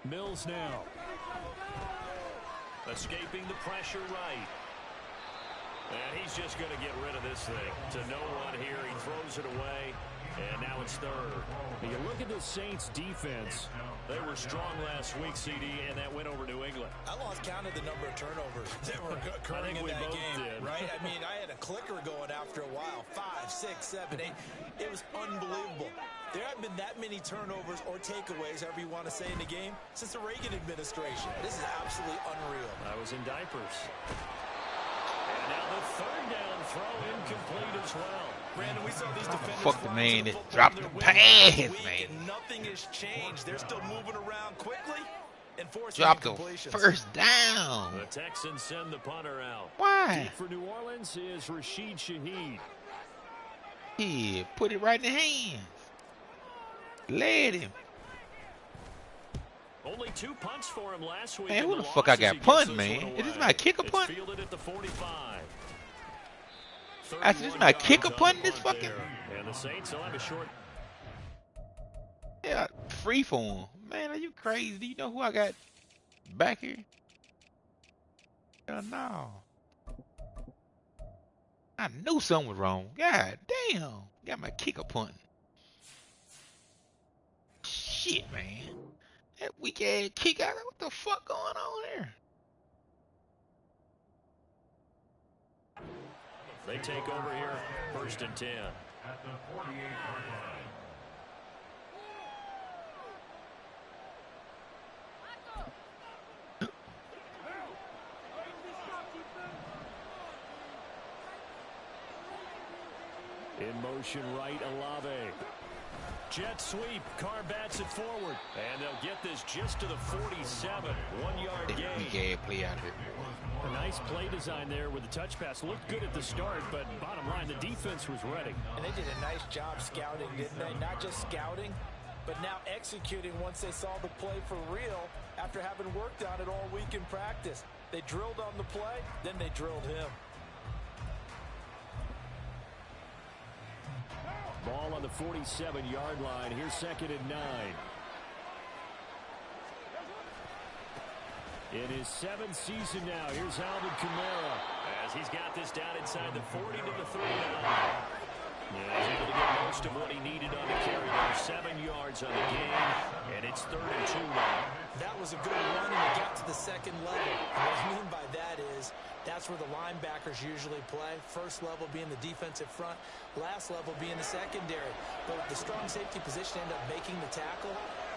Mills now. Escaping the pressure right. And he's just going to get rid of this thing. To no one here. He throws it away. And now it's third. When you look at the Saints defense, they were strong last week, CD, and that went over New England. I lost count of the number of turnovers that were occurring in that game, right? I mean, I had a clicker going after a while. 5, 6, 7, 8. It was unbelievable. There haven't been that many turnovers or takeaways, however you want to say, in the game since the Reagan administration. This is absolutely unreal. I was in diapers. And now the third down throw incomplete as well. Brandon, we saw these defenders. Fuck the man that dropped the pass, man. Nothing has changed. They're still moving around quickly and forcing dropped the incompletions. first down. The Texans send the punter out. Why? deep for New Orleans is Rashid Shaheed. Yeah, put it right in the hands. Let him. Only 2 punts for him last week. Man, who the fuck I got punt, man? Is this my kicker punt? Fielded at the 45. I said, this is my kicker punt this fucking. And the Saints will have a short. Yeah, free form. Man, are you crazy? Do you know who I got back here? Hell no. I knew something was wrong. God damn. Got my kicker punt. Shit, man. That weak ass kick out. What the fuck going on there? They take over here, 1st and 10. At the 48-yard line. In motion right, Olave. Jet sweep. Carr bats it forward. And they'll get this just to the 47. 1-yard gain. Weak ass play out here. A nice play design there with the touch pass. Looked good at the start, but bottom line, the defense was ready. And they did a nice job scouting, didn't they? Not just scouting, but now executing once they saw the play for real after having worked on it all week in practice. They drilled on the play, then they drilled him. Ball on the 47-yard line. Here's 2nd and 9. In his 7th season now, here's Alvin Kamara. As he's got this down inside the 40 to the 39. Yeah, he's able to get most of what he needed on the carry there. 7 yards on the game, and it's 3rd and 2 now. That was a good run, and it got to the 2nd level. And what I mean by that is that's where the linebackers usually play. First level being the defensive front, last level being the secondary. But the strong safety position ended up making the tackle.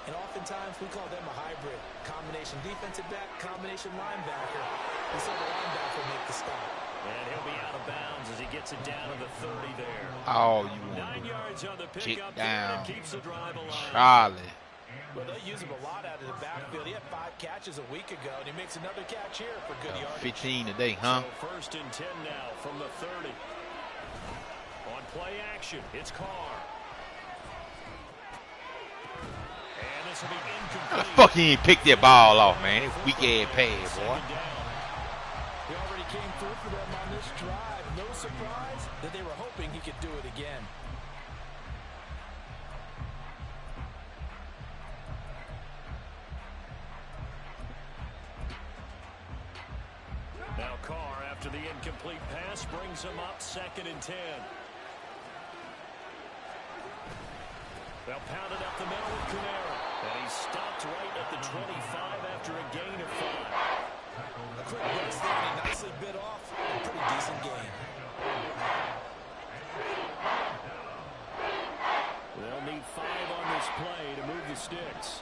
And oftentimes, we call them a hybrid. Combination defensive back, combination linebacker. We saw the linebacker make the stop. And he'll be out of bounds as he gets it down to the 30 there. Oh, you want 9 yards on the check pickup down. and keeps the drive alive. Charlie. Well, they use him a lot out of the backfield. He had 5 catches a week ago, and he makes another catch here for good yardage. 15 today, huh? So 1st and 10 now from the 30. On play action, it's Carr. And this will be How the incomplete. fuck he ain't picked that ball off, man? It's weak ass pass, boy. He already came through for them on this drive. No surprise that they were hoping he could do it again. Now Carr, after the incomplete pass, brings him up 2nd and 10. They'll pound it up the middle with Kamara. And he's stopped right at the 25 after a gain of 5. A quick burst there, and he nicely bit off. A pretty decent game. They'll need 5 on this play to move the sticks.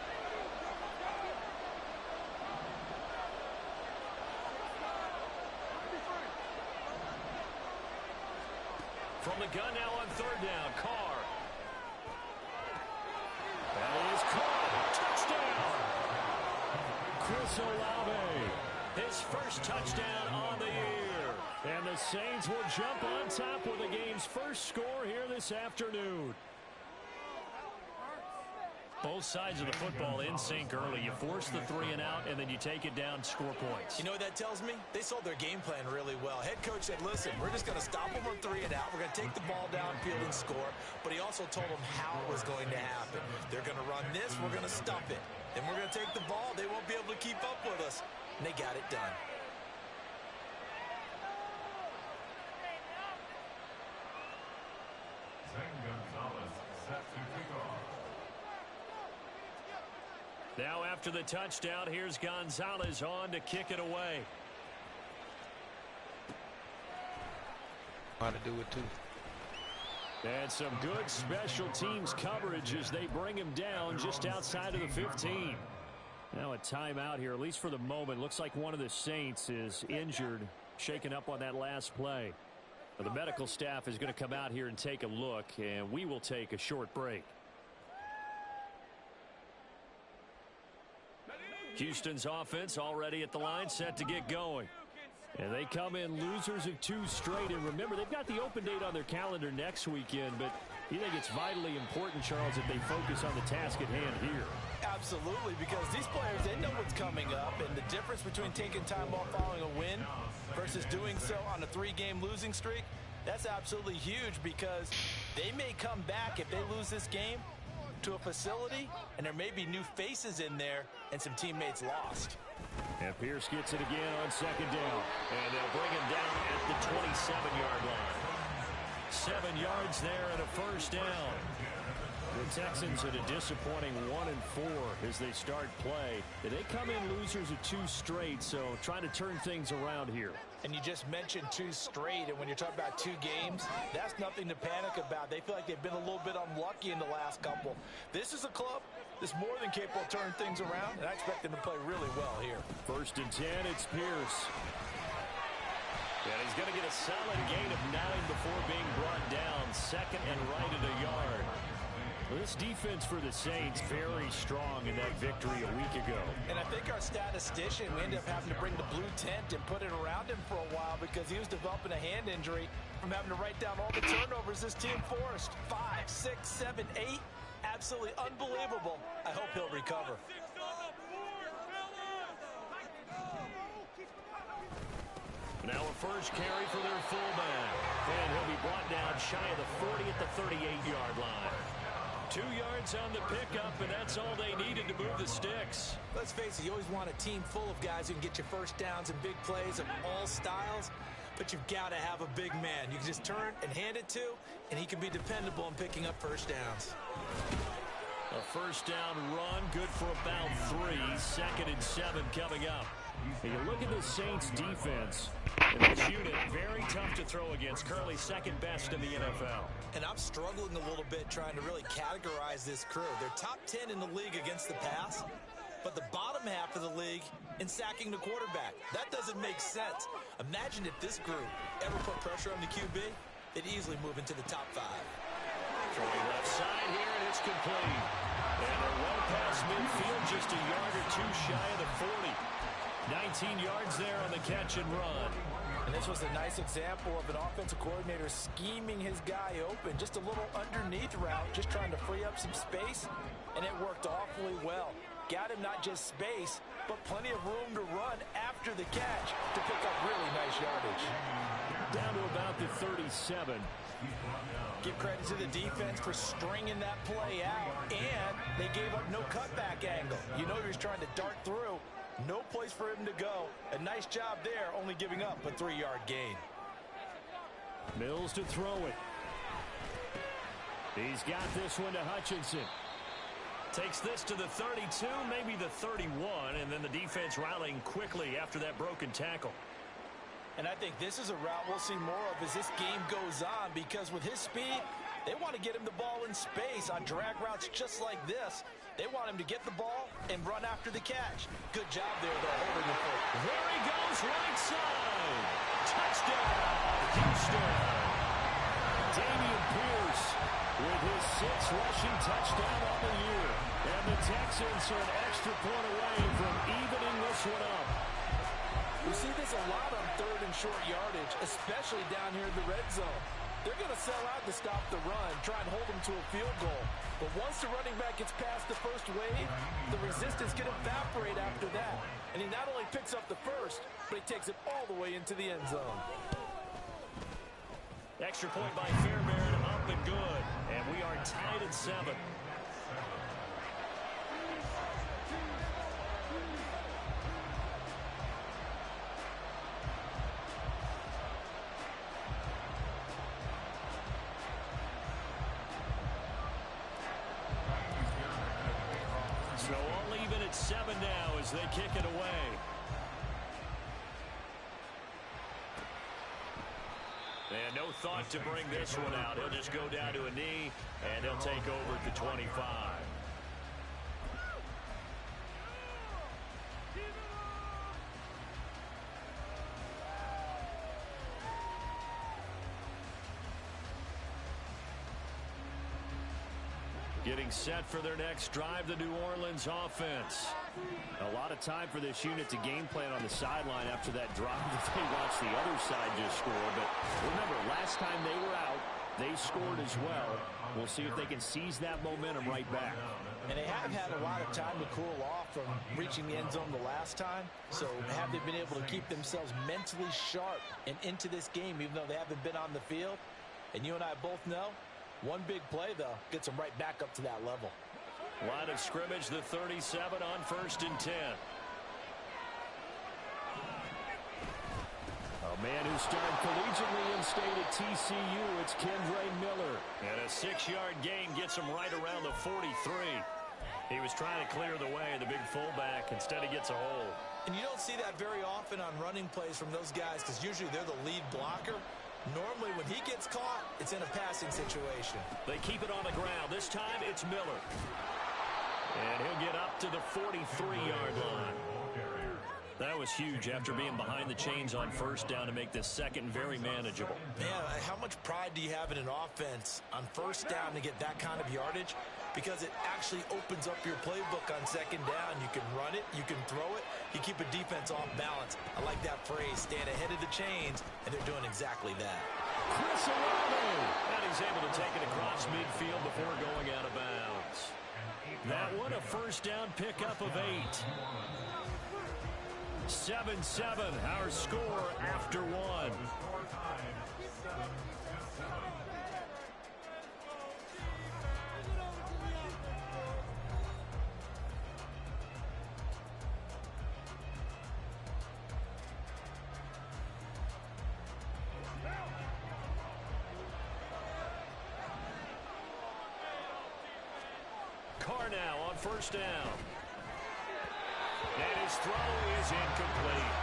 From the gun now on 3rd down, Carr. That is Carr. Touchdown. Chris Olave. His first touchdown on the year. And the Saints will jump on top with the game's first score here this afternoon. Both sides of the football in sync early. You force the 3 and out, and then you take it down, score points. You know what that tells me? They sold their game plan really well. Head coach said, listen, we're just going to stop them on 3 and out. We're going to take the ball downfield and score. But he also told them how it was going to happen. They're going to run this. We're going to stop it. Then we're going to take the ball. They won't be able to keep up with us. And they got it done. Zane Gonzalez set to kick off. Now after the touchdown, here's Gonzalez on to kick it away. How to do it too. And some good special teams coverage as they bring him down just outside of the 15. Now a timeout here, at least for the moment. Looks like one of the Saints is injured, shaken up on that last play. Now, the medical staff is going to come out here and take a look, and we will take a short break. Houston's offense already at the line, set to get going. And they come in losers of 2 straight. And remember, they've got the open date on their calendar next weekend, but you think it's vitally important, Charles, that they focus on the task at hand here? Absolutely, because these players, they know what's coming up, and the difference between taking time off following a win versus doing so on a 3-game losing streak, that's absolutely huge, because they may come back if they lose this game to a facility, and there may be new faces in there and some teammates lost. And Pierce gets it again on 2nd down. And they'll bring him down at the 27-yard line. 7 yards there and a first down. The Texans at a disappointing 1-4 as they start play. They come in losers of 2 straight, so trying to turn things around here. And you just mentioned 2 straight, and when you're talking about 2 games, that's nothing to panic about. They feel like they've been a little bit unlucky in the last couple. This is a club that's more than capable of turning things around, and I expect them to play really well here. 1st and 10, it's Pierce. And he's going to get a solid gain of 9 before being brought down. 2nd and right at a yard. Well, this defense for the Saints very strong in that victory a week ago. And I think our statistician, we ended up having to bring the blue tent and put it around him for a while because he was developing a hand injury from having to write down all the turnovers this team forced. 5, 6, 7, 8. Absolutely unbelievable. I hope he'll recover. Now a first carry for their fullback. And he'll be brought down shy of the 40 at the 38-yard line. 2 yards on the pickup, and that's all they needed to move the sticks. Let's face it, you always want a team full of guys who can get you first downs and big plays of all styles, but you've got to have a big man you can just turn and hand it to, and he can be dependable in picking up first downs. A first down run, good for about 3. 2nd and 7 coming up. And you look at the Saints defense, and this unit, very tough to throw against, currently 2nd best in the NFL. And I'm struggling a little bit trying to really categorize this crew. They're top 10 in the league against the pass, but the bottom half of the league in sacking the quarterback. That doesn't make sense. Imagine if this group ever put pressure on the QB, they'd easily move into the top 5. Throwing left side here, and it's complete. And they're well past midfield, just a yard or 2 shy of the 40. 19 yards there on the catch and run. And this was a nice example of an offensive coordinator scheming his guy open. Just a little underneath route, just trying to free up some space, and it worked awfully well. Got him not just space, but plenty of room to run after the catch to pick up really nice yardage. Down to about the 37. Give credit to the defense for stringing that play out, and they gave up no cutback angle. You know he was trying to dart through. No place for him to go. A nice job there, only giving up a 3-yard gain. Mills to throw it. He's got this one to Hutchinson. Takes this to the 32, maybe the 31, and then the defense rallying quickly after that broken tackle. And I think this is a route we'll see more of as this game goes on, because with his speed, they want to get him the ball in space on drag routes just like this. They want him to get the ball and run after the catch. Good job there, though, holding the foot. There he goes, right side. Touchdown, Houston. Dameon Pierce with his 6th rushing touchdown on the year. And the Texans are an extra point away from evening this one up. We see this a lot on 3rd and short yardage, especially down here in the red zone. They're going to sell out to stop the run, try and hold them to a field goal. But once the running back gets past the first wave, the resistance can evaporate after that. And he not only picks up the first, but he takes it all the way into the end zone. Extra point by Fairbairn, up and good. And we are tied at 7. So all even at 7 now as they kick it away. And no thought to bring this one out. He'll just go down to a knee, and he'll take over at the 25. Getting set for their next drive, the New Orleans offense. A lot of time for this unit to game plan on the sideline after that drive that they watched the other side just score. But remember, last time they were out, they scored as well. We'll see if they can seize that momentum right back. And they have had a lot of time to cool off from reaching the end zone the last time. So have they been able to keep themselves mentally sharp and into this game, even though they haven't been on the field? And you and I both know, one big play, though, gets them right back up to that level. Line of scrimmage, the 37 on 1st and 10. A man who started collegiately in state at TCU, it's Kendre Miller. And a 6-yard gain gets him right around the 43. He was trying to clear the way, the big fullback. Instead, he gets a hold. And you don't see that very often on running plays from those guys because usually they're the lead blocker. Normally, when he gets caught, it's in a passing situation. They keep it on the ground. This time, it's Miller. And he'll get up to the 43-yard line. That was huge after being behind the chains on 1st down to make this second very manageable. Man, how much pride do you have in an offense on 1st down to get that kind of yardage? Because it actually opens up your playbook on 2nd down. You can run it, you can throw it, you keep a defense off balance. I like that phrase, stand ahead of the chains, and they're doing exactly that. Chris Olave, and he's able to take it across midfield before going out of bounds. That one a 1st down pickup of 8. 7-7, our score after 1. Carr now on 1st down. And his throw is incomplete.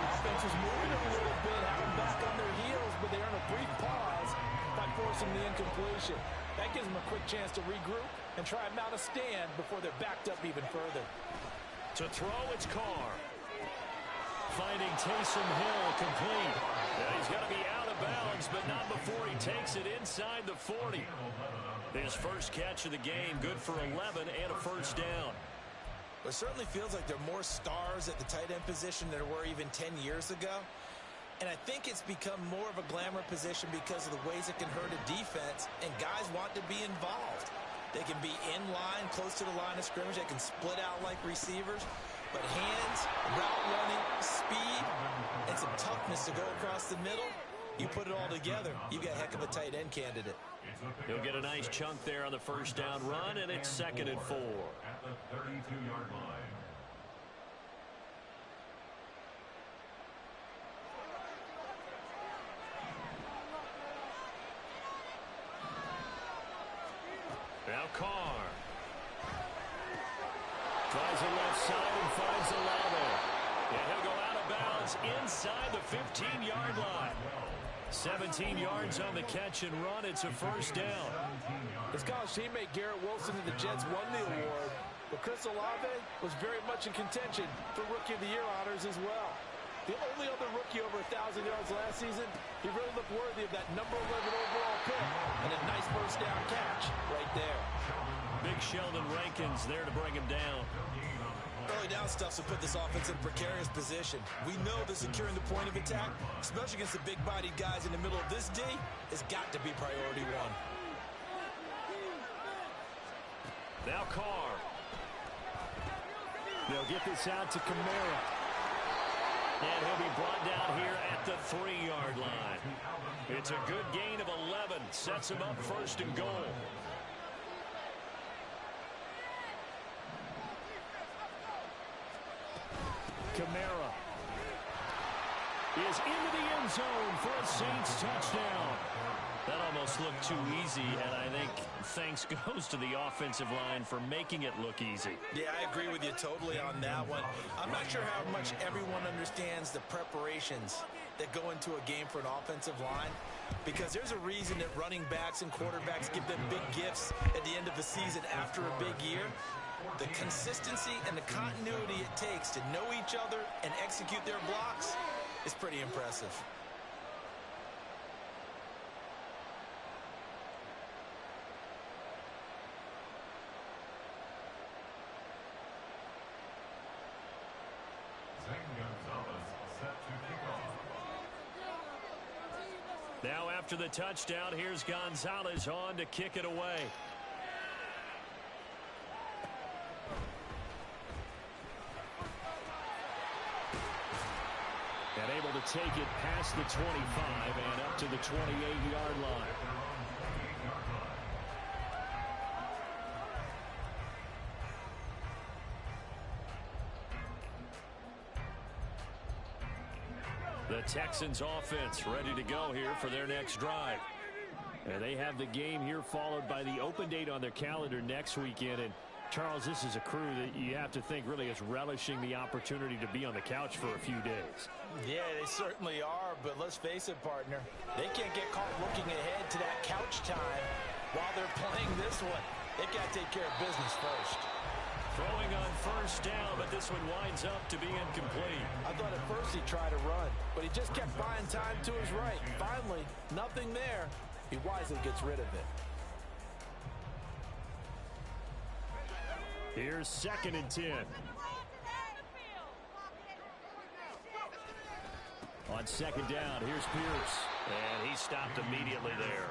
Offense was moving a little bit, having back on their heels, but they earn a brief pause by forcing the incompletion. That gives them a quick chance to regroup and try and mount a stand before they're backed up even further. To throw, it's Carr. Finding Taysom Hill complete. And he's got to be out of bounds, but not before he takes it inside the 40. His first catch of the game, good for 11 and a 1st down. It certainly feels like there are more stars at the tight end position than there were even 10 years ago. And I think it's become more of a glamour position because of the ways it can hurt a defense, and guys want to be involved. They can be in line, close to the line of scrimmage. They can split out like receivers. But hands, route running, speed, and some toughness to go across the middle, you put it all together, you got a heck of a tight end candidate. He'll get a nice chunk there on the 1st down run, and it's 2nd and 4. At the 32-yard line. Now Carr. Tries the left side and finds Olave. And he'll go out of bounds inside the 15-yard line. 17 yards on the catch and run. It's a 1st down. His college teammate Garrett Wilson of the Jets won the award, but Chris Olave was very much in contention for Rookie of the Year honors as well. The only other rookie over 1,000 yards last season, he really looked worthy of that number 11 overall pick and a nice 1st down catch right there. Big Sheldon Rankins there to bring him down. Early down stuff will put this offense in a precarious position. We know that securing the point of attack, especially against the big-bodied guys in the middle of this D, has got to be priority one. Now Carr. They'll get this out to Kamara. And he'll be brought down here at the 3-yard line. It's a good gain of 11. Sets him up first and goal. Kamara is into the end zone for a Saints touchdown. That almost looked too easy, and I think thanks goes to the offensive line for making it look easy. Yeah, I agree with you totally on that one. I'm not sure how much everyone understands the preparations that go into a game for an offensive line, because there's a reason that running backs and quarterbacks give them big gifts at the end of the season after a big year. The consistency and the continuity it takes to know each other and execute their blocks is pretty impressive. Now after the touchdown, here's Gonzalez on to kick it away. And able to take it past the 25 and up to the 28-yard line. The Texans offense ready to go here for their next drive. And they have the game here followed by the open date on their calendar next weekend. And Charles, this is a crew that you have to think really is relishing the opportunity to be on the couch for a few days. Yeah, they certainly are, but let's face it, partner. They can't get caught looking ahead to that couch time while they're playing this one. They got to take care of business first. Throwing on first down, but this one winds up to be incomplete. I thought at first he tried to run, but he just kept buying time to his right. Finally, nothing there. He wisely gets rid of it. Here's 2nd and 10. On 2nd down, here's Pierce. And he stopped immediately there.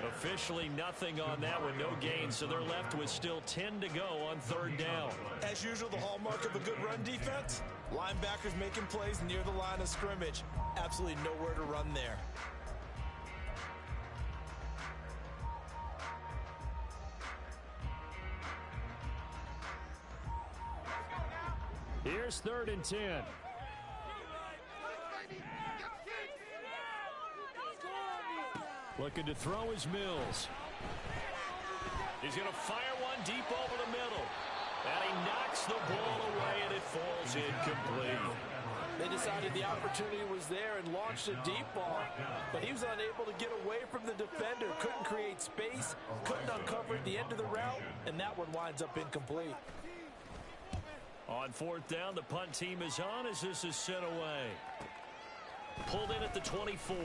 Officially nothing on that one, no gain, so they're left with still 10 to go on 3rd down. As usual, the hallmark of a good run defense, linebackers making plays near the line of scrimmage. Absolutely nowhere to run there. Here's 3rd and 10. Looking to throw is Mills. He's going to fire one deep over the middle. And he knocks the ball away, and it falls incomplete. They decided the opportunity was there and launched a deep ball, but he was unable to get away from the defender. Couldn't create space, couldn't uncover the end of the route, and that one winds up incomplete. On 4th down, the punt team is on as this is sent away. Pulled in at the 24.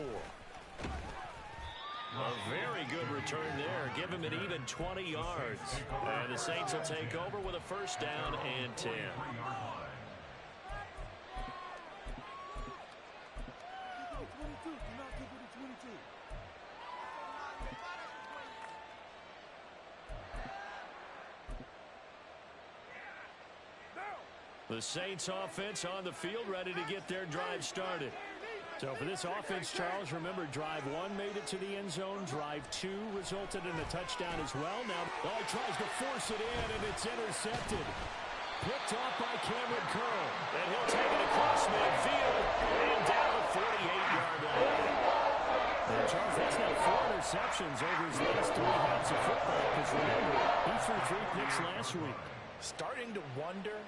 A very good return there. Give him an even 20 yards. And the Saints will take over with a 1st down and 10. The Saints offense on the field ready to get their drive started. So for this offense, Charles, remember drive 1 made it to the end zone. Drive 2 resulted in a touchdown as well. Now he tries to force it in, and it's intercepted. Picked off by Cameron Curl. And he'll take it across midfield and down the 48-yard line. And Charles, that's now 4 interceptions over his last 3 halves of football. Because remember, he threw 3 picks last week. Starting to wonder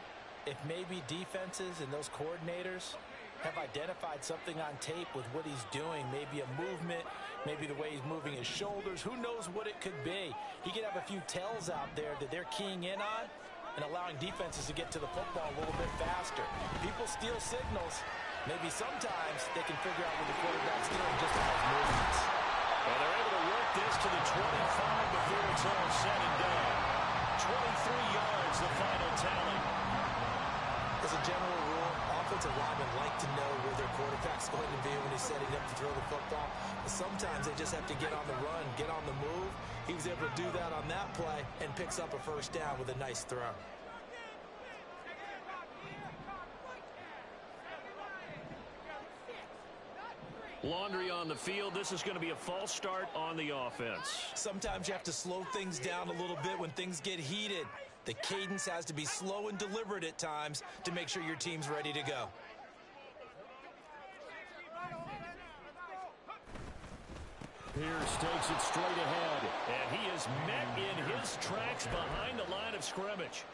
if maybe defenses and those coordinators have identified something on tape with what he's doing. Maybe a movement, maybe the way he's moving his shoulders. Who knows what it could be? He could have a few tells out there that they're keying in on and allowing defenses to get to the football a little bit faster. People steal signals. Maybe sometimes they can figure out what the quarterback's doing just by his movements. Well, they're able to work this to the 25 before it's all said and done. 23 yards, the final tally. As a general rule, offensive linemen like to know where their quarterback's going to be when he's setting up to throw the football. But sometimes they just have to get on the run, get on the move. He was able to do that on that play and picks up a first down with a nice throw. Laundry on the field. This is going to be a false start on the offense. Sometimes you have to slow things down a little bit when things get heated. The cadence has to be slow and deliberate at times to make sure your team's ready to go. Pierce takes it straight ahead, and he is met in his tracks behind the line of scrimmage.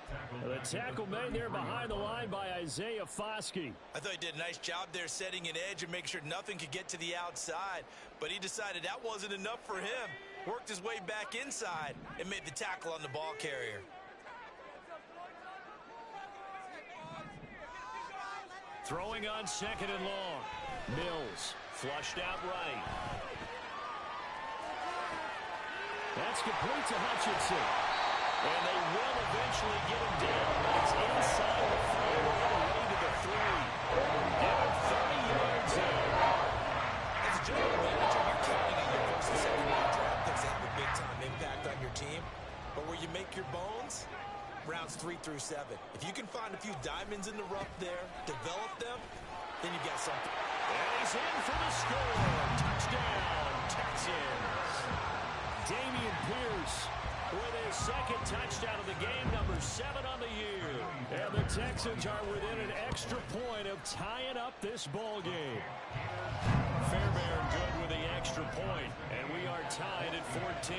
The tackle made there behind the line by Isaiah Foskey. I thought he did a nice job there setting an edge and making sure nothing could get to the outside, but he decided that wasn't enough for him. Worked his way back inside and made the tackle on the ball carrier. Throwing on second and long. Mills flushed out right. That's complete to Hutchinson. And they will eventually get him down. But it's inside the 5 all the way to the 3. Get him 30 yards in. As a general manager, you're counting on your first and second round draft picks to have a big-time impact on your team. But where you make your bones, rounds 3 through 7. If you can find a few diamonds in the rough there, develop them, then you've got something. And he's in for the score. Touchdown, Texans. Dameon Pierce with his second touchdown of the game, number 7 on the year. And the Texans are within an extra point of tying up this ball game. Fairbairn good with the extra point, and we are tied at 14.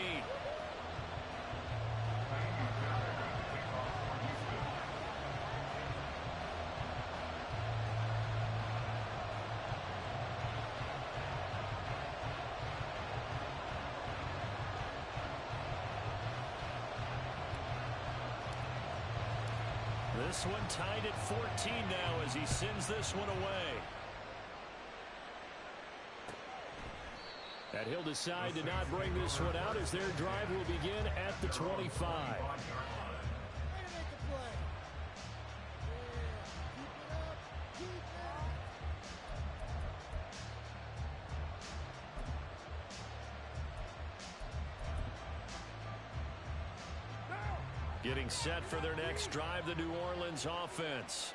This one tied at 14 now as he sends this one away. And he'll decide to not bring this one out as their drive will begin at the 25. Getting set for their next drive, the New Orleans offense.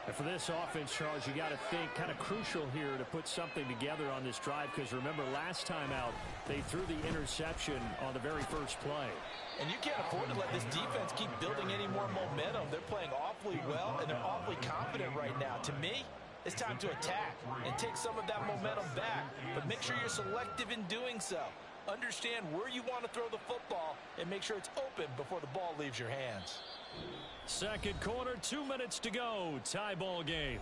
And for this offense, Charles, you got to think kind of crucial here to put something together on this drive, because remember last time out they threw the interception on the very first play. And you can't afford to let this defense keep building any more momentum. They're playing awfully well, and they're awfully confident right now. To me, it's time to attack and take some of that momentum back, but make sure you're selective in doing so. Understand where you want to throw the football and make sure it's open before the ball leaves your hands. Second quarter, 2 minutes to go. Tie ball game.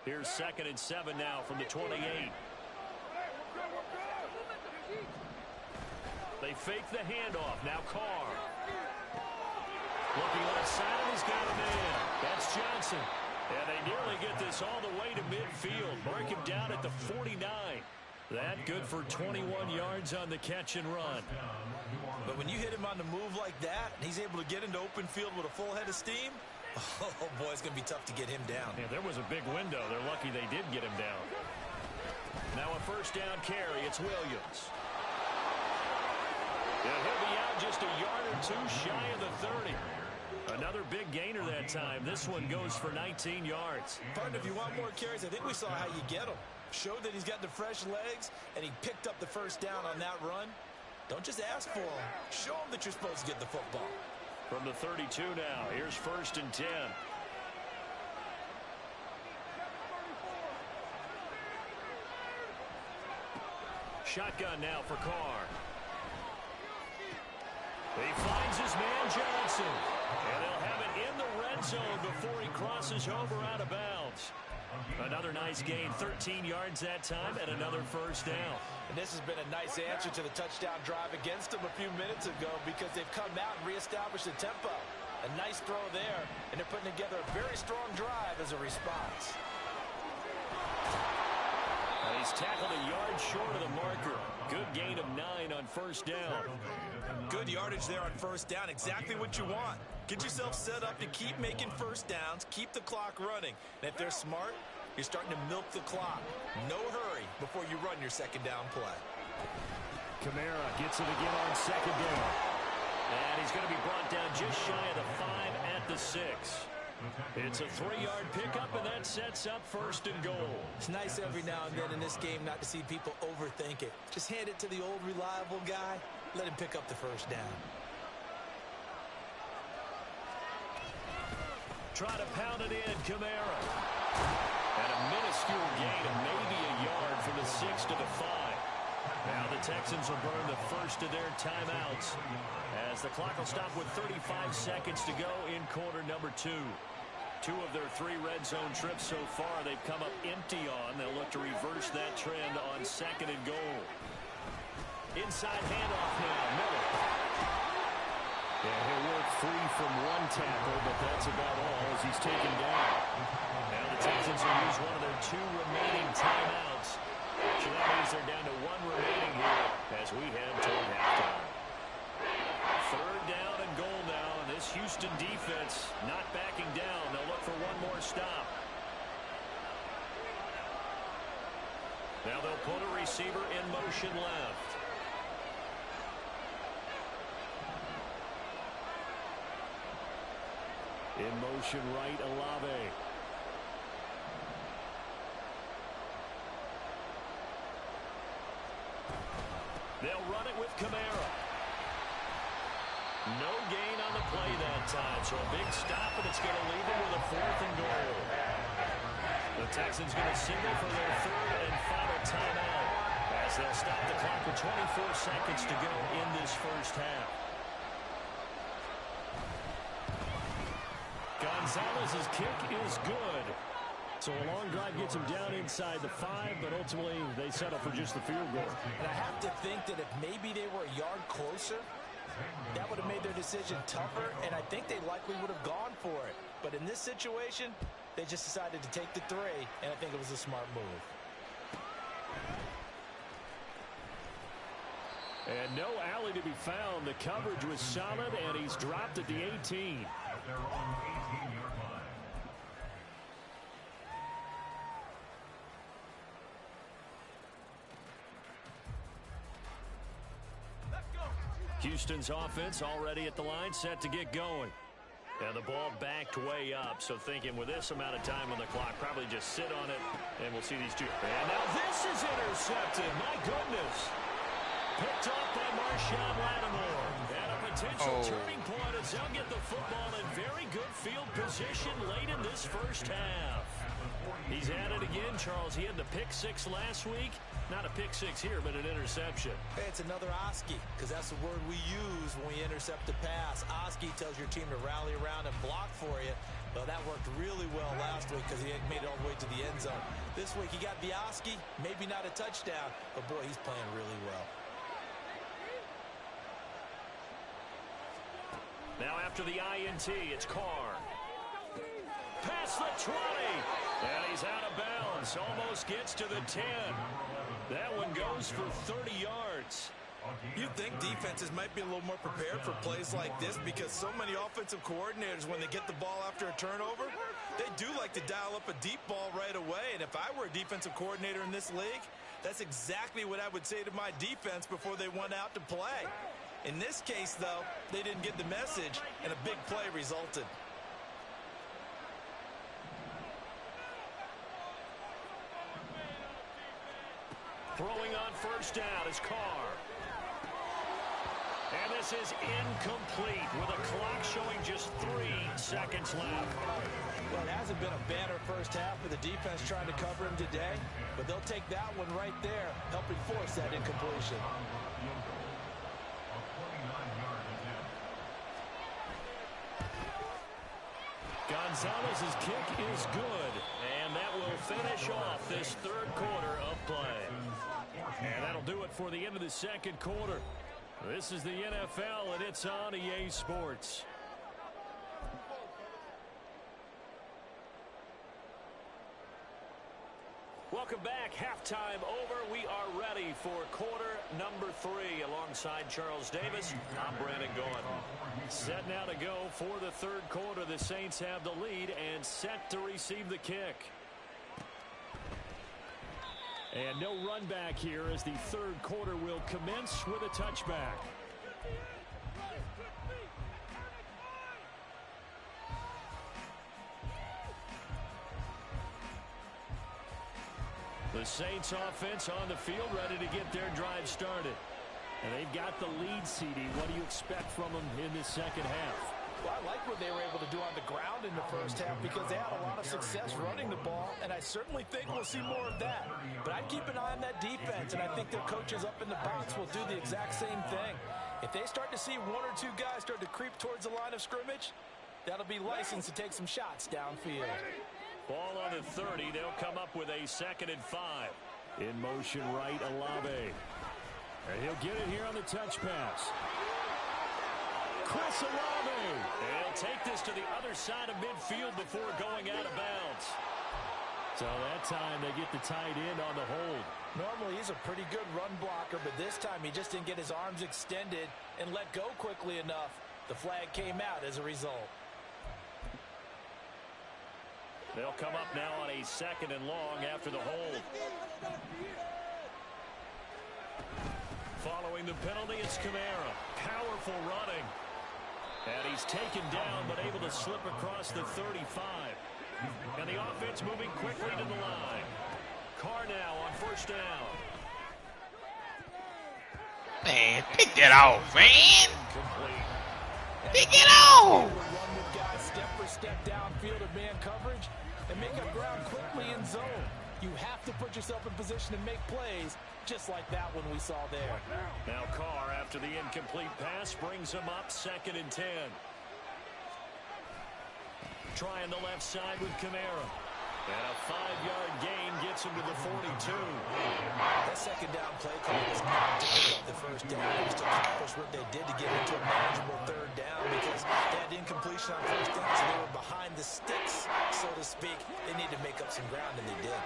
Here's 2nd and 7 now from the 28. They fake the handoff. Now Carr. Looking left side, and he's got him in. That's Johnson. And they nearly get this all the way to midfield. Mark him down at the 49. That good for 21 yards on the catch and run. But when you hit him on the move like that, and he's able to get into open field with a full head of steam, oh boy, it's going to be tough to get him down. Yeah, there was a big window. They're lucky they did get him down. Now a first down carry. It's Williams. And he'll be out just a yard or two shy of the 30. Another big gainer that time. This one goes for 19 yards. Partner, if you want more carries, I think we saw how you get them. Showed that he's got the fresh legs, and he picked up the first down on that run. Don't just ask for them. Show them that you're supposed to get the football. From the 32 now, here's 1st and 10. Shotgun now for Carr. He finds his man Johnson. And they'll have it in the red zone before he crosses over out of bounds. Another nice gain, 13 yards that time, and another first down. And this has been a nice answer to the touchdown drive against them a few minutes ago, because they've come out and reestablished the tempo. A nice throw there, and they're putting together a very strong drive as a response. He's tackled a yard short of the marker. Good gain of 9 on first down. Good yardage there on first down. Exactly what you want. Get yourself set up to keep making first downs, keep the clock running. And if they're smart, you're starting to milk the clock. No hurry before you run your second down play. Kamara gets it again on second down. And he's going to be brought down just shy of the 5 at the 6. It's a 3-yard pickup, and that sets up first and goal. It's nice every now and then in this game not to see people overthink it. Just hand it to the old reliable guy. Let him pick up the first down. Try to pound it in, Kamara. And a minuscule gain of maybe a yard from the 6 to the 5. Now the Texans will burn the first of their timeouts as the clock will stop with 35 seconds to go in quarter number 2. 2 of their 3 red zone trips so far they've come up empty on. They'll look to reverse that trend on second and goal. Inside handoff now, Miller. Yeah, he'll work free from one tackle, but that's about all as he's taken down. Now the Texans will use one of their 2 remaining timeouts. So that means they're down to 1 remaining here as we head toward halftime. Third down and goal now, and this Houston defense not backing down. They'll look for one more stop. Now they'll put a receiver in motion left. In motion right, Olave. They'll run it with Kamara. No gain on the play that time, so a big stop, and it's going to leave them with a 4th and goal. The Texans going to signal for their 3rd and final timeout as they'll stop the clock with 24 seconds to go in this first half. Gonzalez's kick is good. So a long drive gets him down inside the 5, but ultimately they settle for just the field goal. And I have to think that if maybe they were a yard closer, that would have made their decision tougher, and I think they likely would have gone for it. But in this situation, they just decided to take the 3, and I think it was a smart move. And no alley to be found. The coverage was solid, and he's dropped at the 18. At their own 18-yard line. Houston's offense already at the line, set to get going. And the ball backed way up, so thinking with this amount of time on the clock, probably just sit on it, and we'll see these 2. And now this is intercepted. My goodness. Picked off by Marshawn Lattimore. And a potential turning point as they'll get the football in very good field position late in this first half. He's at it again, Charles. He had the pick 6 last week. Not a pick 6 here, but an interception. Hey, it's another Oski, because that's the word we use when we intercept a pass. Oski tells your team to rally around and block for you. Well, that worked really well last week because he made it all the way to the end zone. This week he got the Oski, maybe not a touchdown, but boy, he's playing really well. Now after the INT, it's Carr. Past the 20, and he's out of bounds. Almost gets to the 10. That one goes for 30 yards. You'd think defenses might be a little more prepared for plays like this because so many offensive coordinators, when they get the ball after a turnover, they do like to dial up a deep ball right away. And if I were a defensive coordinator in this league, that's exactly what I would say to my defense before they went out to play. In this case, though, they didn't get the message, and a big play resulted. Throwing on first down is Carr. And this is incomplete with a clock showing just 3 seconds left. Well, it hasn't been a banner first half for the defense trying to cover him today, but they'll take that one right there, helping force that incompletion. Gonzalez's kick is good, and that will finish off this 3rd quarter of play. And that'll do it for the end of the 2nd quarter. This is the NFL, and it's on EA Sports. Welcome back. Halftime over. We are ready for quarter number 3. Alongside Charles Davis, I'm Brandon Gaudin. Set now to go for the third quarter. The Saints have the lead and set to receive the kick. And no run back here as the third quarter will commence with a touchback. The Saints offense on the field ready to get their drive started. And they've got the lead, CD. What do you expect from them in the second half? Well, I like what they were able to do on the ground in the first half because they had a lot of success running the ball, and I certainly think we'll see more of that. But I'd keep an eye on that defense, and I think their coaches up in the box will do the exact same thing. If they start to see one or two guys start to creep towards the line of scrimmage, that'll be licensed to take some shots downfield. Ball on the 30. They'll come up with a 2nd and 5. In motion right, Olave. And he'll get it here on the touch pass. Chris Olave. They'll take this to the other side of midfield before going out of bounds. So that time they get the tight end on the hold. Normally he's a pretty good run blocker, but this time he just didn't get his arms extended and let go quickly enough. The flag came out as a result. They'll come up now on a 2nd and long after the hold. Following the penalty, it's Kamara. Powerful running. And he's taken down, but able to slip across the 35. And the offense moving quickly to the line. Carr now on 1st down. Man, pick that off, man. Complete. Pick it off. Run with guys step for step downfield of man coverage and make up ground quickly in zone. You have to put yourself in position to make plays, just like that one we saw there. Now Carr, after the incomplete pass, brings him up 2nd and 10. Trying the left side with Kamara. And a 5-yard gain gets him to the 42. That 2nd down play call was not to pick up the 1st down. It was to accomplish what they did to get into a manageable 3rd down because they had incompletion on 1st down, so they were behind the sticks, so to speak. They needed to make up some ground, and they did.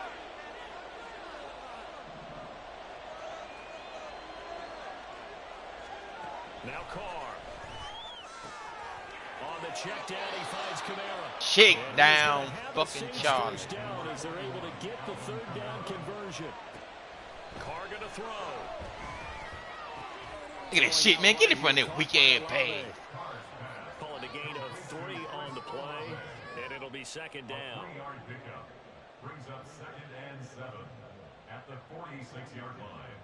Now Carr. On the check down, he finds Kamara. Check And down, he's gonna have fucking the Saints Charlie. 1st down as they're able to get the 3rd down conversion. Carr gonna throw. Look at that shit, man. Get it from that weak ass pass. Calling a gain of 3 on the play, and it'll be 2nd down. 3-yard pickup brings up 2nd and 7 at the 46-yard line.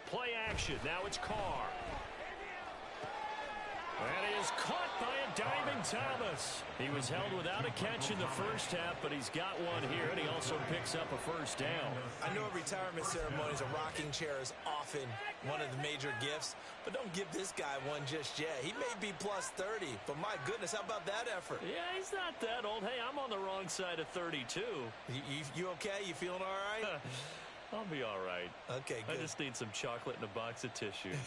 Play action. Now it's Carr. And he is caught by a diving Thomas. He was held without a catch in the first half, but he's got one here, and he also picks up a 1st down. I know at retirement ceremonies, a rocking chair is often one of the major gifts, but don't give this guy one just yet. He may be plus 30, but my goodness, how about that effort? Yeah, he's not that old. Hey, I'm on the wrong side of 32. You okay? You feeling all right? I'll be all right. Okay, good. I just need some chocolate and a box of tissues.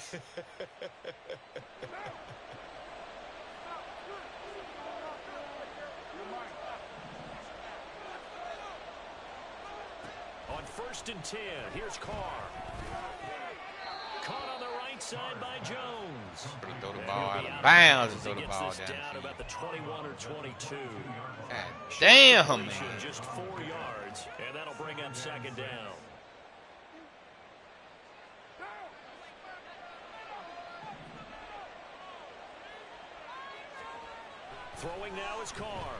On 1st and 10, here's Carr. Caught on the right side by Jones. Throw the And ball he'll out be of out bounds and as throw he the gets ball this down down. about the 21 or 22. God damn, Completion, man. just 4 yards, and that'll bring him 2nd down. Throwing now is Carr.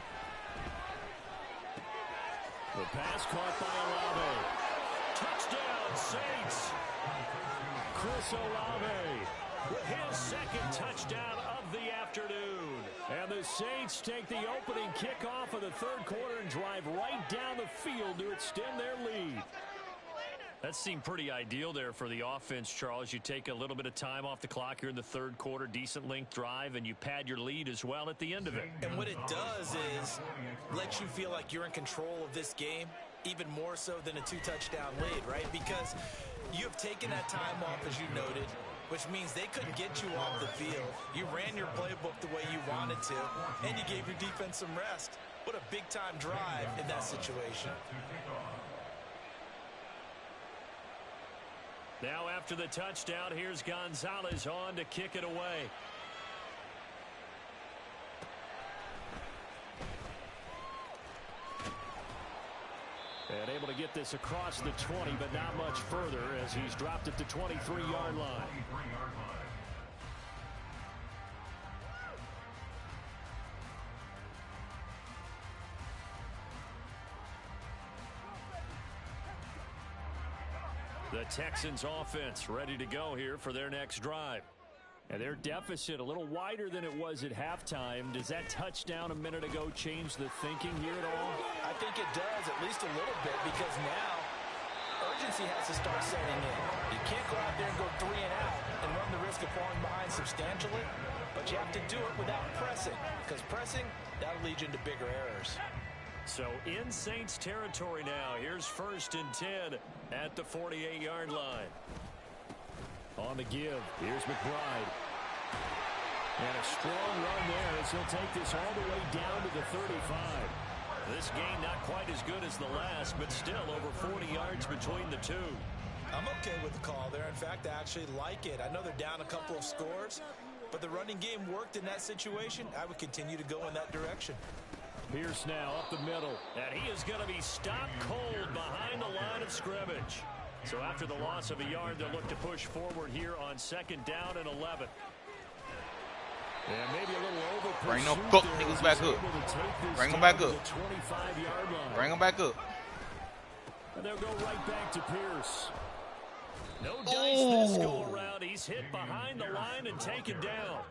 The pass caught by Olave. Touchdown, Saints. Chris Olave with his 2nd touchdown of the afternoon. And the Saints take the opening kickoff of the 3rd quarter and drive right down the field to extend their lead. That seemed pretty ideal there for the offense, Charles. You take a little bit of time off the clock here in the third quarter, decent length drive, and you pad your lead as well at the end of it. And what it does is let you feel like you're in control of this game, even more so than a 2-touchdown lead, right? Because you have taken that time off, as you noted, which means they couldn't get you off the field. You ran your playbook the way you wanted to, and you gave your defense some rest. What a big-time drive in that situation. Now after the touchdown, here's Gonzalez on to kick it away. And able to get this across the 20, but not much further as he's dropped at the 23-yard line. The Texans offense ready to go here for their next drive. And their deficit a little wider than it was at halftime. Does that touchdown a minute ago change the thinking here at all? I think it does, at least a little bit, because now urgency has to start setting in. You can't go out there and go 3 and out and run the risk of falling behind substantially, but you have to do it without pressing, because pressing, that'll lead you into bigger errors. So in Saints territory now. Here's 1st and 10 at the 48-yard line. On the give, here's McBride. And a strong run there as he'll take this all the way down to the 35. This game not quite as good as the last, but still over 40 yards between the two. I'm okay with the call there. In fact, I actually like it. I know they're down a couple of scores, but the running game worked in that situation. I would continue to go in that direction. Pierce now up the middle, and he is going to be stopped cold behind the line of scrimmage. So after the loss of a yard, they'll look to push forward here on 2nd down and 11. And maybe a little over. Bring them cook niggas back up. Bring them back up. Bring them back up. And they'll go right back to Pierce. No dice this go around. He's hit behind the line and taken down.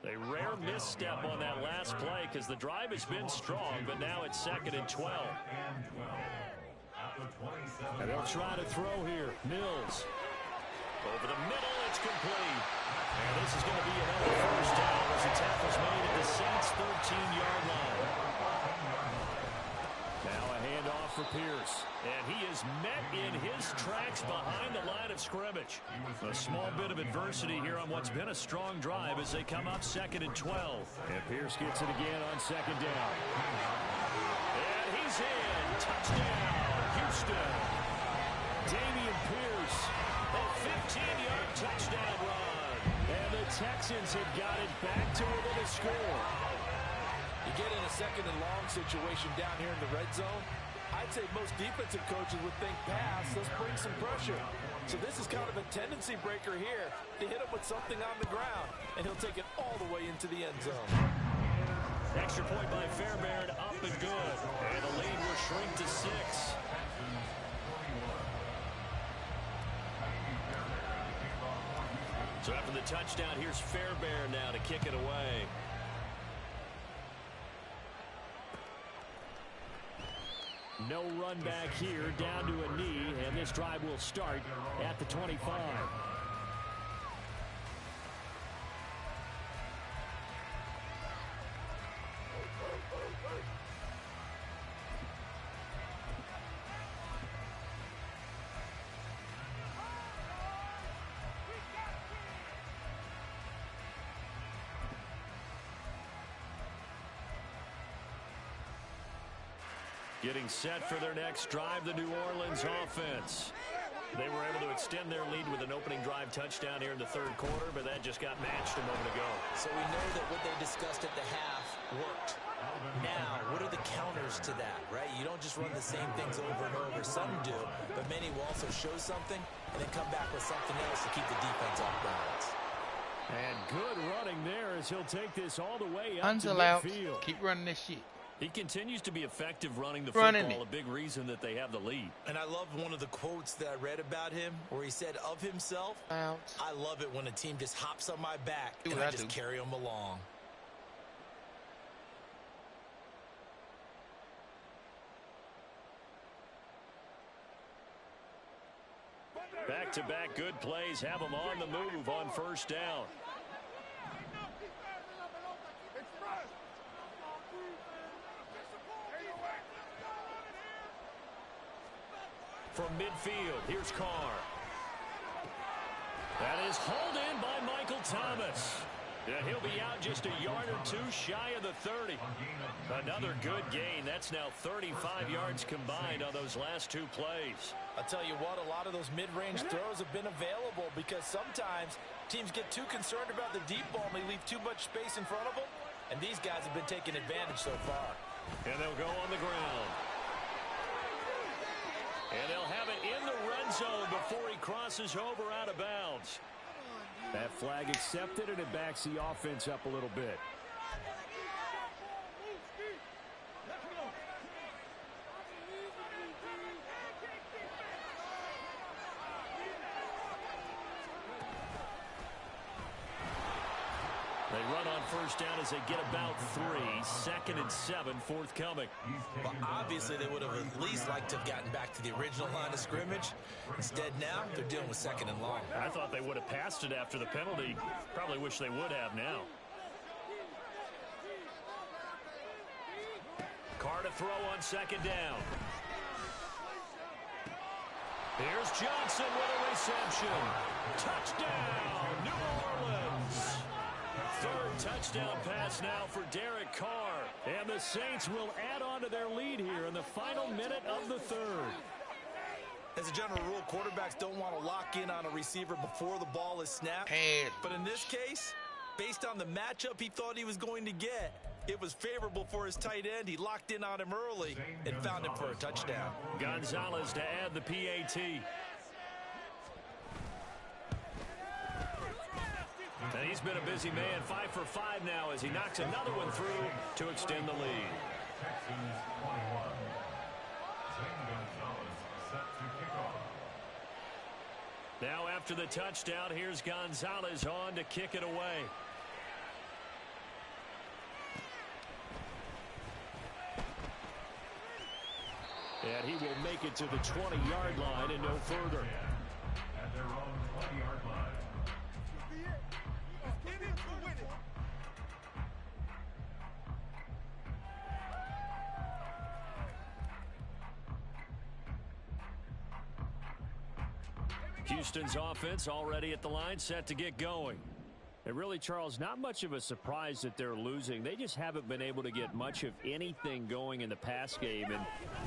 A rare misstep on that last play because the drive has been strong, but now it's 2nd and 12. And they'll try to throw here. Mills. Over the middle, it's complete. And this is going to be another 1st down as the tackle's made at the Saints' 13-yard line. Now a handoff for Pierce. And he is met in his tracks behind the line of scrimmage. A small bit of adversity here on what's been a strong drive as they come up 2nd and 12. And Pierce gets it again on 2nd down. And he's in. Touchdown, Houston. Dameon Pierce, a 15-yard touchdown run. And the Texans have got it back to within a score. You get in a 2nd and long situation down here in the red zone. I'd say most defensive coaches would think pass, let's bring some pressure. So this is kind of a tendency breaker here to hit him with something on the ground, and he'll take it all the way into the end zone. Extra point by Fairbairn, up and good. And the lead will shrink to 6. So after the touchdown, here's Fairbairn now to kick it away. No run back here, down to a knee, and this drive will start at the 25. Getting set for their next drive, the New Orleans offense. They were able to extend their lead with an opening drive touchdown here in the 3rd quarter, but that just got matched a moment ago. So we know that what they discussed at the half worked. Now, what are the counters to that, right? You don't just run the same things over and over. Some do, but many will also show something and then come back with something else to keep the defense off balance. And good running there as he'll take this all the way up to Unallowed. midfield. Keep running this shit. He continues to be effective running the football, a big reason that they have the lead. And I love one of the quotes that I read about him where he said of himself, I love it when a team just hops on my back and I just carry them along. Back-to-back good plays have them on the move on first down. From midfield, here's Carr. That is hauled in by Michael Thomas. Yeah, he'll be out just a yard or two shy of the 30. Another good gain. That's now 35 yards combined on those last two plays. I'll tell you what, a lot of those mid-range throws have been available because sometimes teams get too concerned about the deep ball and they leave too much space in front of them. And these guys have been taking advantage so far. And they'll go on the ground. And they'll have it in the red zone before he crosses over out of bounds. That flag accepted, and it backs the offense up a little bit. They run on first down as they get about 3. 2nd and 7 forthcoming. Well, obviously they would have at least liked to have gotten back to the original line of scrimmage. Instead now they're dealing with 2nd and long. I thought they would have passed it after the penalty. Probably wish they would have now. Carr to throw on 2nd down. Here's Johnson with a reception. Touchdown, New Orleans. 3rd touchdown pass now for Derek Carr. And the Saints will add on to their lead here in the final minute of the 3rd. As a general rule, quarterbacks don't want to lock in on a receiver before the ball is snapped. But in this case, based on the matchup he thought he was going to get, it was favorable for his tight end. He locked in on him early and found him for a touchdown. Gonzalez to add the PAT. And he's been a busy man, 5 for 5 now as he knocks another one through to extend the lead. Texans 21. Zane Gonzalez set to kick off. Now after the touchdown, here's Gonzalez on to kick it away. And he will make it to the 20-yard line and no further. At their own 20-yard line. Houston's offense already at the line, set to get going. And really, Charles, not much of a surprise that they're losing. They just haven't been able to get much of anything going in the pass game. And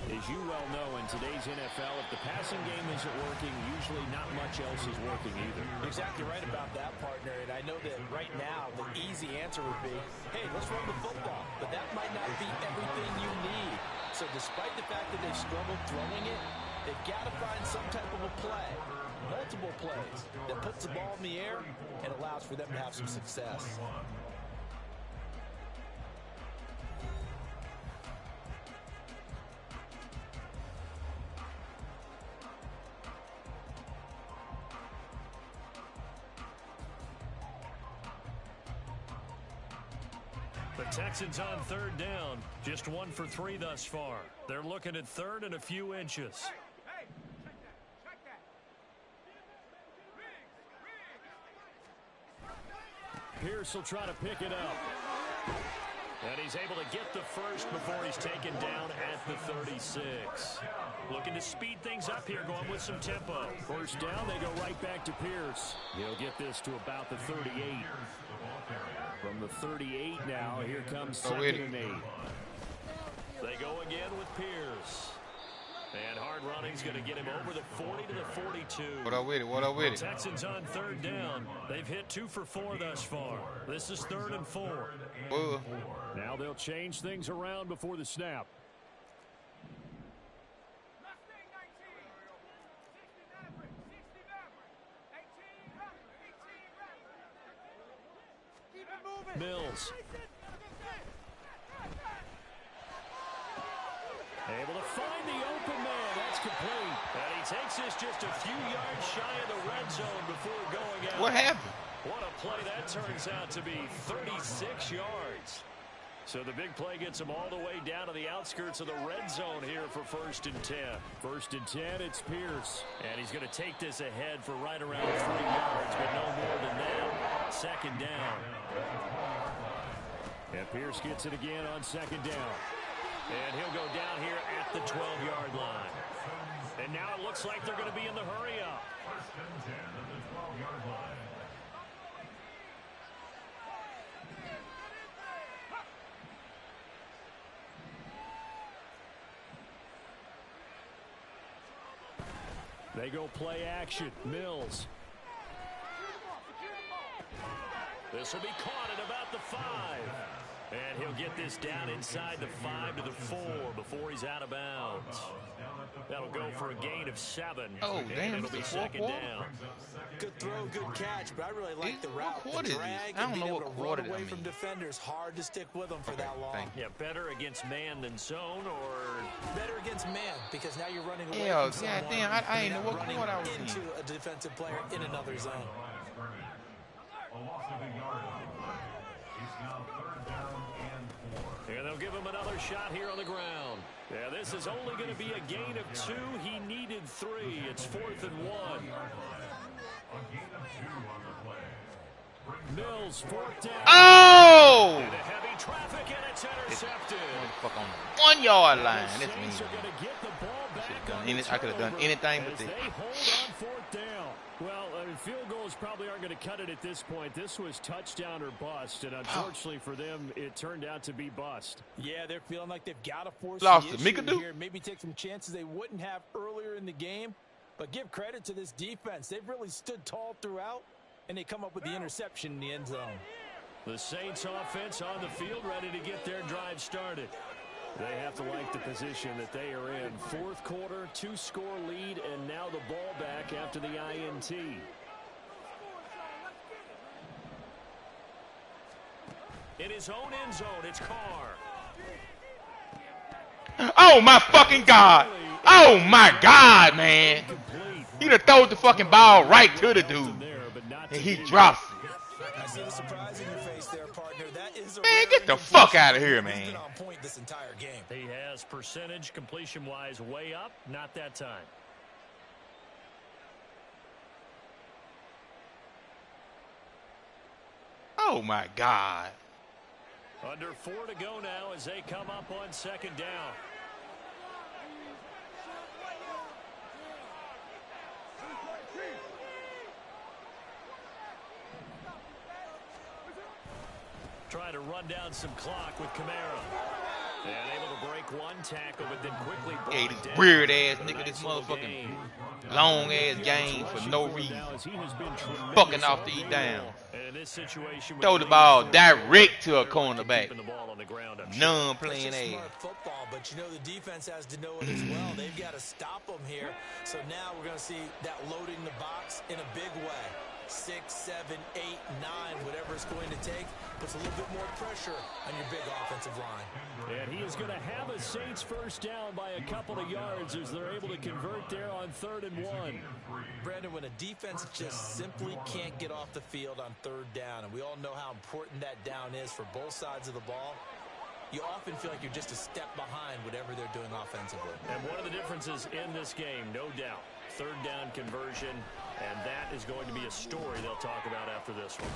as you well know, in today's NFL, if the passing game isn't working, usually not much else is working either. You're exactly right about that, partner. And I know that right now the easy answer would be, hey, let's run the football. But that might not be everything you need. So despite the fact that they've struggled throwing it, they've got to find some type of a play, multiple plays, that puts the ball in the air and allows for them to have some success. The Texans on 3rd down, just 1 for 3 thus far. They're looking at 3rd and a few inches. Pierce will try to pick it up. And he's able to get the first before he's taken down at the 36. Looking to speed things up here, going with some tempo. First down, they go right back to Pierce. He'll get this to about the 38. From the 38 now, here comes 2nd and 8. They go again with Pierce. And hard running's going to get him over the 40 to the 42. What up with it? What up with it? Texans on 3rd down. They've hit 2 for 4 thus far. This is 3rd and 4. Now they'll change things around before the snap. Mills. Able to find the open man. That's complete. And he takes this just a few yards shy of the red zone before going out. What happened? What a play that turns out to be. 36 yards. So the big play gets him all the way down to the outskirts of the red zone here for 1st and 10. 1st and 10, it's Pierce. And he's going to take this ahead for right around 3 yards, but no more than that. 2nd down. And Pierce gets it again on 2nd down. And he'll go down here at the 12-yard line. And now it looks like they're going to be in the hurry-up. 1st and 10 at the 12-yard line. They go play action. Mills. This will be caught at about the 5. And he'll get this down inside the 5 to the 4 before he's out of bounds. That'll go for a gain of 7. Oh, damn. It'll be 2nd down. Good throw, good catch, but I really like the route. What quarter is this? I don't know what quarter that means. From defenders, hard to stick with them for that long. Yeah, better against man than zone, or better against man, because now you're running away Yeah, from someone. damn, I ain't know what quarter I was into in. a defensive player in another zone. A loss of a yard on the play. It's now 3rd down and 4. and they'll give him another shot here on the ground. Yeah, this is only going to be a gain of 2. He needed 3. It's 4th and 1. A gain of 2 on the play. Mills, 4th down. Oh! Into heavy traffic, and it's intercepted. Fuck on the 1-yard line. That's Saints me. are going to get the ball back. I could have done anything but as this. they hold on 4th down. Well, field goals probably aren't going to cut it at this point. This was touchdown or bust, and unfortunately for them, it turned out to be bust. Yeah, they're feeling like they've got to force Lost the to issue McAdoo. here. Maybe take some chances they wouldn't have earlier in the game. But give credit to this defense. They've really stood tall throughout, and they come up with the interception in the end zone. The Saints offense on the field, ready to get their drive started. They have to like the position that they are in. 4th quarter, 2-score lead, and now the ball back after the INT. In his own end zone, it's Carr. Oh, my fucking God. Oh, my God, man. He done throw the fucking ball right to the dude. And he drops it. I see the surprise in your face there, partner. That is a Man, get the fuck out of here, man. He's been on point this entire game. He has percentage completion-wise way up. Not that time. Oh, my God. Under 4 to go now as they come up on 2nd down. Trying to run down some clock with Kamara. And able to break one tackle, but then quickly Hey, brought this down. weird-ass But a nigga, this nice little motherfucking gain. long-ass game for no reason. Fucking off these downs. And in this situation, Throw the ball direct to a cornerback. keeping the ball on the ground, I'm sure. None playing It's just ass. smart football, but you know the defense has to know it as well. They've got to stop them here. So now we're going to see that loading the box in a big way. 6, 7, 8, 9, whatever it's going to take, puts a little bit more pressure on your big offensive line. And he is going to have a Saints 1st down by a couple of yards as they're able to convert there on 3rd and 1. Brandon, when a defense just simply can't get off the field on 3rd down, and we all know how important that down is for both sides of the ball, you often feel like you're just a step behind whatever they're doing offensively. And one of the differences in this game, no doubt, 3rd down conversion, and that is going to be a story they'll talk about after this one.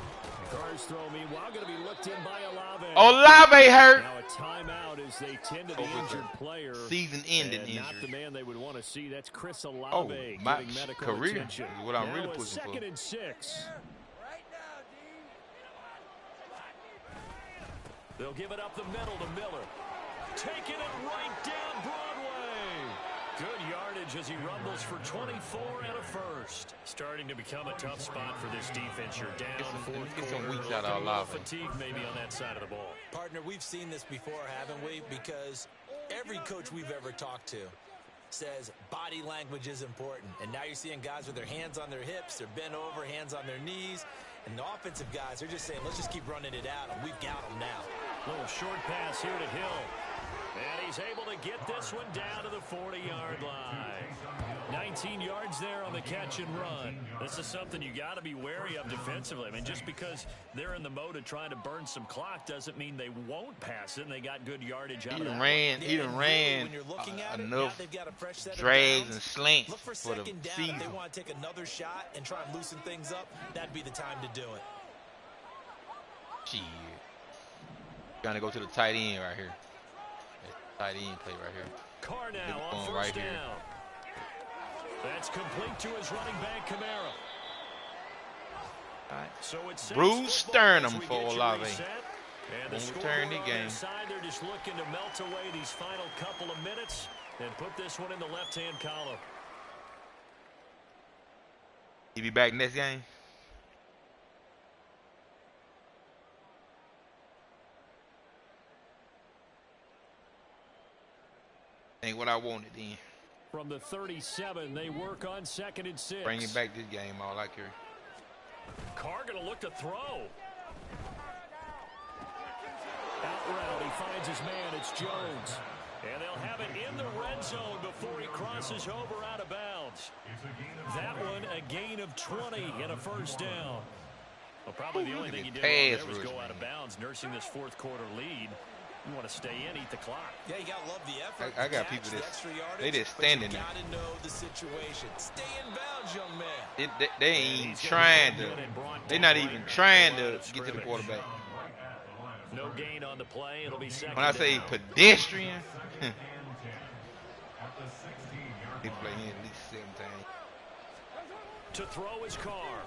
Carr's throw, meanwhile, going to be looked in by Olave. Olave hurt. Now a timeout as they tend to the injured player. Season-ending And not the injury. man they would want to see. That's Chris Olave Oh, my getting medical career attention. is what I'm Now really a pushing for. 2nd and 6. They'll give it up the middle to Miller. Taking it right down Broadway. Good yardage as he rumbles for 24 and a 1st. Starting to become a tough spot for this defense. You're down Get 4th some quarter. weeks out of A little Olave. fatigue maybe on that side of the ball. Partner, we've seen this before, haven't we? Because every coach we've ever talked to says body language is important. And now you're seeing guys with their hands on their hips, they're bent over, hands on their knees. And the offensive guys, they're just saying, let's just keep running it out, and we've got them now. Little short pass here to Hill. And he's able to get this one down to the 40-yard line. 19 yards there on the catch and run. This is something you got to be wary of defensively. I mean, just because they're in the mode of trying to burn some clock doesn't mean they won't pass it, and they got good yardage out of that. He done ran enough drags and slants for the second down. season. If they want to take another shot and try and loosen things up, that'd be the time to do it. Shit. Trying to go to the tight end right here. Tight end play right here. Carr now on Going first right here. down. That's complete to his running back, Kamara. So it's Bruce Sternum for Olave. Olave. And the Won't scoreboard return the on game. their side, they're just looking to melt away these final couple of minutes and put this one in the left-hand column. He be back next game. Ain't what I wanted then. From the 37, they work on 2nd and 6. Bring him back this game, all I care. Carr gonna look to throw. Out route, he finds his man. It's Jones. And they'll have it in the red zone before he crosses over out of bounds. That one, a gain of 20 and a first down. Well, probably the only thing he did wrong there was go out of bounds, nursing this fourth quarter lead. You want to stay in, eat the clock. Yeah, you got to love the effort. I got people that they just standing there. You got to know the situation. Stay in bounds, young man. They ain't trying to. They're not even trying to get to the quarterback. No gain on the play. It'll be second. When I say pedestrian, he play in at least 7 times. To throw his Carr.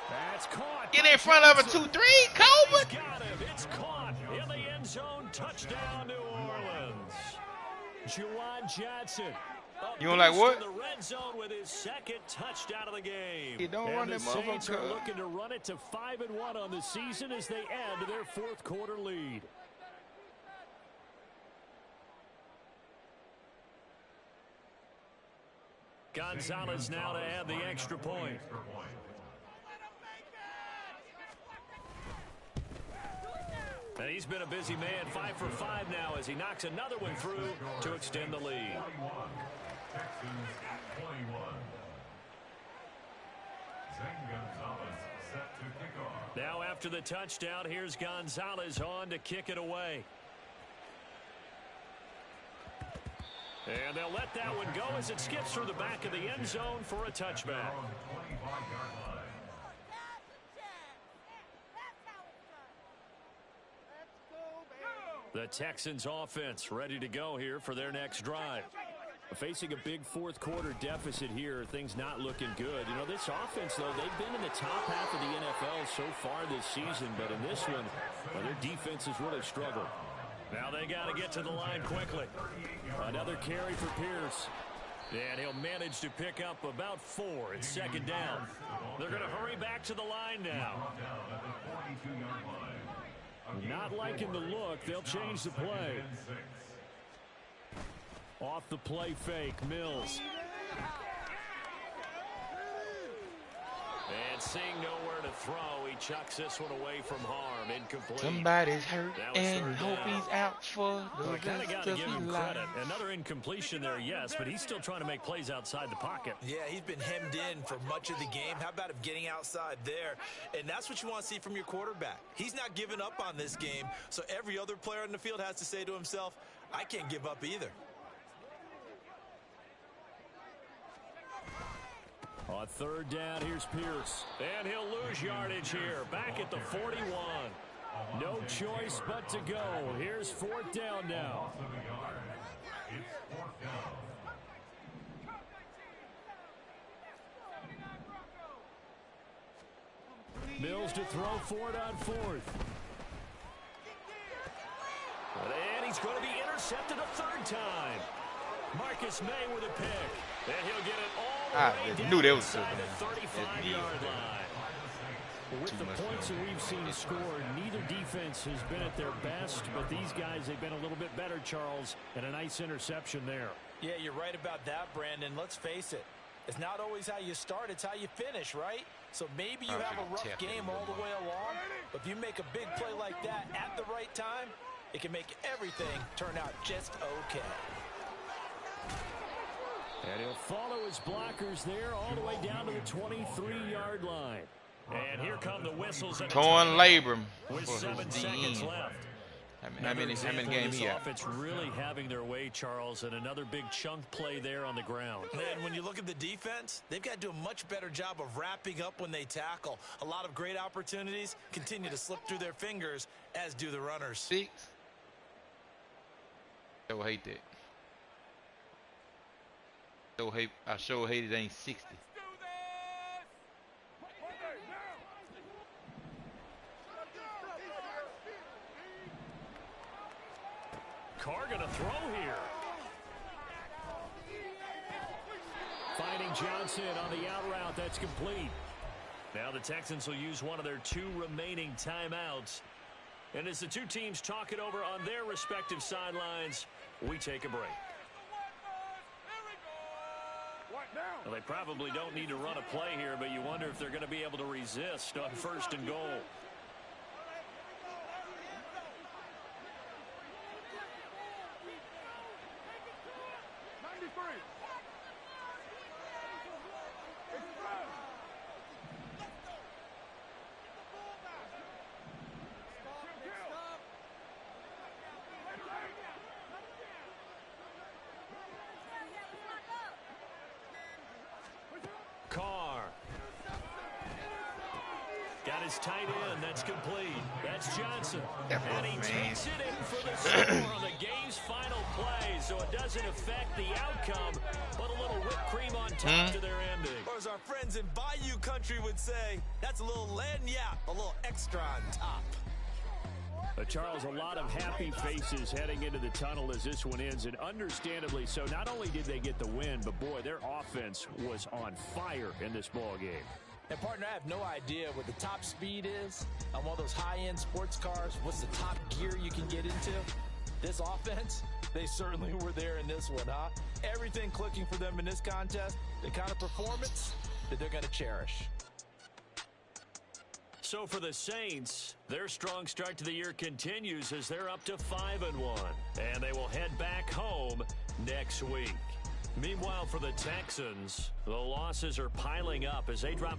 That's caught. Get in front of a 2-3, Colbert. Got him. It's caught in the end zone. Touchdown, New Orleans. Juwan Johnson. You don't like what? In the red zone with his second touchdown of the game. You don't and run the that Saints motherfucker. are looking to run it to 5-1 on the season as they add to their fourth quarter lead. Gonzalez now to add the extra point. And he's been a busy man, 5 for 5 now as he knocks another one through to extend the lead. Texans at 21. Zane Gonzalez set to kick off. Now after the touchdown, here's Gonzalez on to kick it away. And they'll let that one go as it skips through the back of the end zone for a touchback. On the 25-yard line. The Texans offense ready to go here for their next drive. Facing a big fourth quarter deficit here, things not looking good. You know, this offense, though, they've been in the top half of the NFL so far this season, but in this one, well, their defense has really struggled. Now they got to get to the line quickly. Another carry for Pierce. And he'll manage to pick up about 4. It's second down. They're going to hurry back to the line now. Not liking the look. They'll change the play. Off the play fake, Mills. And seeing nowhere to throw, he chucks this one away from harm. Incomplete. Somebody's hurt and hope he's out for the I kind of got to rest give of him his life. credit. Another incompletion there, yes, but he's still trying to make plays outside the pocket. Yeah, he's been hemmed in for much of the game. How about him getting outside there? And that's what you want to see from your quarterback. He's not giving up on this game, so every other player on the field has to say to himself, I can't give up either. On third down, here's Pierce. And he'll lose yardage here. Back at the 41. No choice but to go. Here's fourth down now. It's fourth down. Mills to throw for it on fourth. And he's going to be intercepted a third time. Marcus May with a pick. And he'll get it all the way I down knew that was inside something. the 35-yard line. With the points that we've seen scored, neither defense has been at their best, but these guys, they've been a little bit better, Charles, and a nice interception there. Yeah, you're right about that, Brandon. Let's face it. It's not always how you start, it's how you finish, right? So maybe you have a rough game all the way along, but if you make a big play like that at the right time, it can make everything turn out just okay. And he'll follow his blockers there all the way down to the 23-yard line. And here come the whistles. Torn labrum with for 7 seconds left. How many games here? Offense really having their way, Charles, and another big chunk play there on the ground. And when you look at the defense, they've got to do a much better job of wrapping up when they tackle. A lot of great opportunities continue to slip through their fingers, as do the runners. 6. So hate that. I sure hate it ain't 60. Carr gonna throw here. Finding Johnson on the out route. That's complete. Now the Texans will use one of their 2 remaining timeouts. And as the 2 teams talk it over on their respective sidelines, we take a break. Well, they probably don't need to run a play here, but you wonder if they're going to be able to resist on 1st and goal. Carr. Got his tight end. That's complete. That's Johnson. And he takes it in for the score on the game's final play, so it doesn't affect the outcome, but a little whipped cream on top to their ending. Or as our friends in Bayou country would say, that's a little lagniappe, a little extra on top. Charles, a lot of happy faces heading into the tunnel as this one ends, and understandably so. Not only did they get the win, but boy, their offense was on fire in this ball game. And partner, I have no idea what the top speed is on one of those high-end sports cars. What's the top gear you can get into? This offense, they certainly were there in this one, huh? Everything clicking for them in this contest, the kind of performance that they're going to cherish. So for the Saints, their strong start to the year continues as they're up to 5-1. And they will head back home next week. Meanwhile, for the Texans, the losses are piling up as they drop